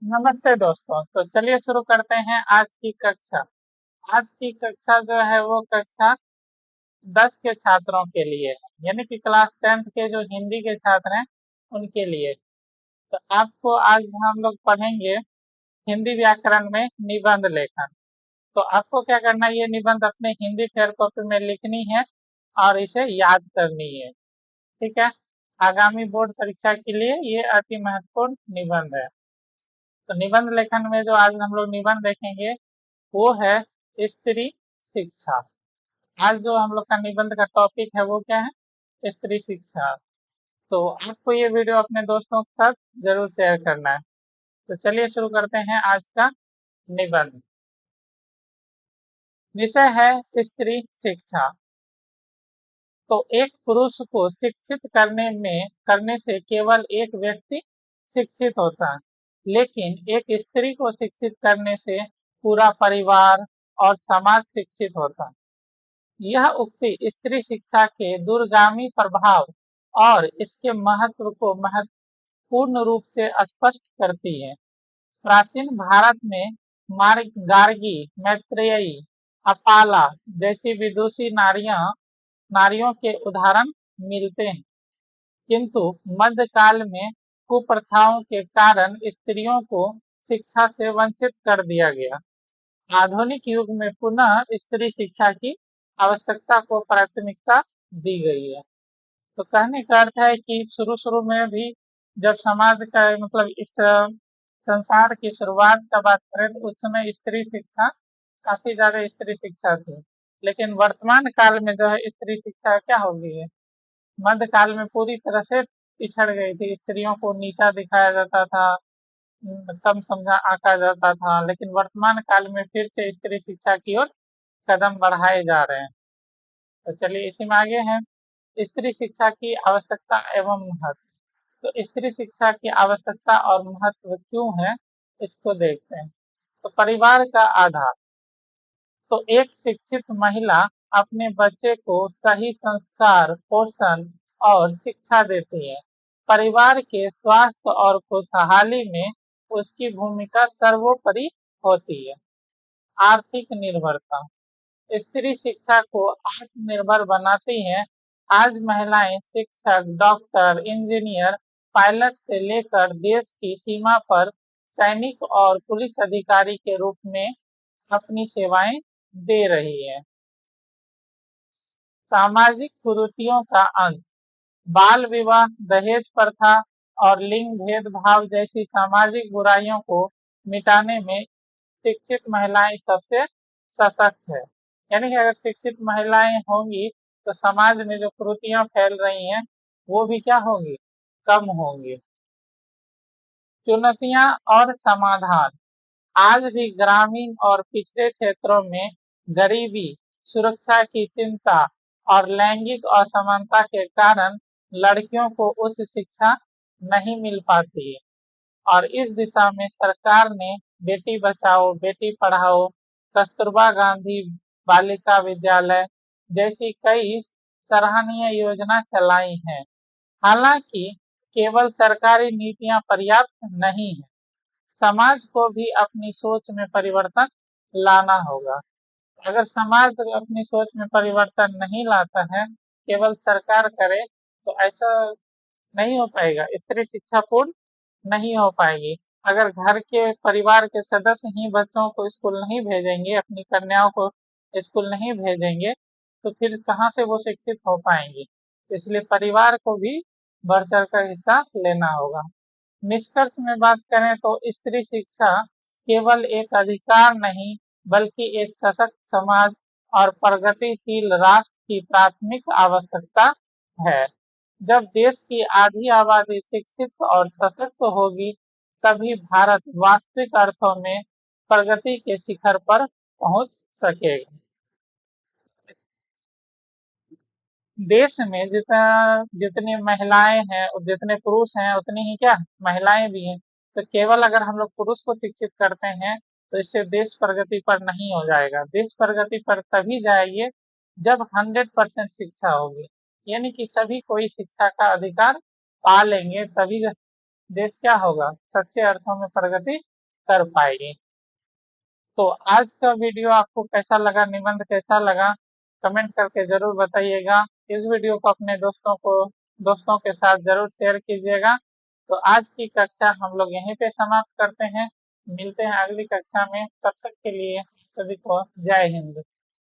नमस्ते दोस्तों। तो चलिए शुरू करते हैं आज की कक्षा। आज की कक्षा जो है वो कक्षा 10 के छात्रों के लिए है, यानी कि क्लास 10th के जो हिंदी के छात्र हैं उनके लिए। तो आपको आज हम लोग पढ़ेंगे हिंदी व्याकरण में निबंध लेखन। तो आपको क्या करना है, ये निबंध अपने हिंदी फेयर कॉपी में लिखनी है और इसे याद करनी है। ठीक है। आगामी बोर्ड परीक्षा के लिए ये अति महत्वपूर्ण निबंध है। तो निबंध लेखन में जो आज हम लोग निबंध देखेंगे वो है स्त्री शिक्षा। आज जो हम लोग का निबंध का टॉपिक है वो क्या है, स्त्री शिक्षा। तो आपको ये वीडियो अपने दोस्तों के साथ जरूर शेयर करना है। तो चलिए शुरू करते हैं आज का निबंध। विषय है स्त्री शिक्षा। तो एक पुरुष को शिक्षित करने से केवल एक व्यक्ति शिक्षित होता है, लेकिन एक स्त्री को शिक्षित करने से पूरा परिवार और समाज शिक्षित होता है। यह उक्ति स्त्री शिक्षा के दूरगामी प्रभाव और इसके महत्व को महत्वपूर्ण रूप से स्पष्ट करती है। प्राचीन भारत में गार्गी, मैत्रेयी, अपाला जैसी विदुषी नारियों के उदाहरण मिलते हैं, किंतु मध्यकाल में कुप्रथाओं के कारण स्त्रियों को शिक्षा से वंचित कर दिया गया। आधुनिक युग में पुनः स्त्री शिक्षा की आवश्यकता को प्राथमिकता दी गई है। तो कहने का अर्थ है कि शुरू शुरू में भी जब समाज का मतलब इस संसार की शुरुआत का बात करें तो उस समय स्त्री शिक्षा काफी ज्यादा स्त्री शिक्षा थी, लेकिन वर्तमान काल में जो है स्त्री शिक्षा क्या हो गई है, मध्यकाल में पूरी तरह से पिछड़ गई थी। स्त्रियों को नीचा दिखाया जाता था, कम समझा आंका जाता था, लेकिन वर्तमान काल में फिर से स्त्री शिक्षा की ओर कदम बढ़ाए जा रहे हैं। तो चलिए इसी में आगे हैं स्त्री शिक्षा की आवश्यकता एवं महत्व। तो स्त्री शिक्षा की आवश्यकता और महत्व क्यों है, इसको देखते हैं। तो परिवार का आधार। तो एक शिक्षित महिला अपने बच्चे को सही संस्कार, पोषण और शिक्षा देती है। परिवार के स्वास्थ्य और खुशहाली में उसकी भूमिका सर्वोपरि होती है। आर्थिक निर्भरता। स्त्री शिक्षा को आत्मनिर्भर बनाती है। आज महिलाएं शिक्षक, डॉक्टर, इंजीनियर, पायलट से लेकर देश की सीमा पर सैनिक और पुलिस अधिकारी के रूप में अपनी सेवाएं दे रही है। सामाजिक कुरीतियों का अंत। बाल विवाह, दहेज प्रथा और लिंग भेदभाव जैसी सामाजिक बुराइयों को मिटाने में शिक्षित महिलाएं सबसे सशक्त है। यानी कि अगर शिक्षित महिलाएं होंगी तो समाज में जो कुरीतियां फैल रही हैं वो भी क्या होंगी, कम होंगी। चुनौतियां और समाधान। आज भी ग्रामीण और पिछड़े क्षेत्रों में गरीबी, सुरक्षा की चिंता और लैंगिक असमानता के कारण लड़कियों को उच्च शिक्षा नहीं मिल पाती है। और इस दिशा में सरकार ने बेटी बचाओ, बेटी पढ़ाओ, कस्तूरबा गांधी बालिका विद्यालय जैसी कई सराहनीय योजना चलाई हैं। हालांकि केवल सरकारी नीतियां पर्याप्त नहीं है, समाज को भी अपनी सोच में परिवर्तन लाना होगा। अगर समाज अपनी सोच में परिवर्तन नहीं लाता है, केवल सरकार करे, तो ऐसा नहीं हो पाएगा, स्त्री शिक्षा पूर्ण नहीं हो पाएगी। अगर घर के परिवार के सदस्य ही बच्चों को स्कूल नहीं भेजेंगे, अपनी कन्याओं को स्कूल नहीं भेजेंगे, तो फिर कहाँ से वो शिक्षित हो पाएंगी। इसलिए परिवार को भी बढ़ चढ़ कर हिस्सा लेना होगा। निष्कर्ष में बात करें तो स्त्री शिक्षा केवल एक अधिकार नहीं, बल्कि एक सशक्त समाज और प्रगतिशील राष्ट्र की प्राथमिक आवश्यकता है। जब देश की आधी आबादी शिक्षित और सशक्त होगी, तभी भारत वास्तविक अर्थों में प्रगति के शिखर पर पहुंच सकेगा। देश में जितनी महिलाएं हैं और जितने पुरुष हैं उतनी ही क्या महिलाएं भी हैं। तो केवल अगर हम लोग पुरुष को शिक्षित करते हैं तो इससे देश प्रगति पर नहीं हो जाएगा। देश प्रगति पर तभी जाएगी जब 100% शिक्षा होगी, यानी कि सभी को इस शिक्षा का अधिकार पा लेंगे, तभी देश क्या होगा, सच्चे अर्थों में प्रगति कर पाएगी। तो आज का वीडियो आपको कैसा लगा, निबंध कैसा लगा, कमेंट करके जरूर बताइएगा। इस वीडियो को अपने दोस्तों के साथ जरूर शेयर कीजिएगा। तो आज की कक्षा हम लोग यहीं पे समाप्त करते हैं। मिलते हैं अगली कक्षा में, तब तक के लिए सभी को जय हिंद।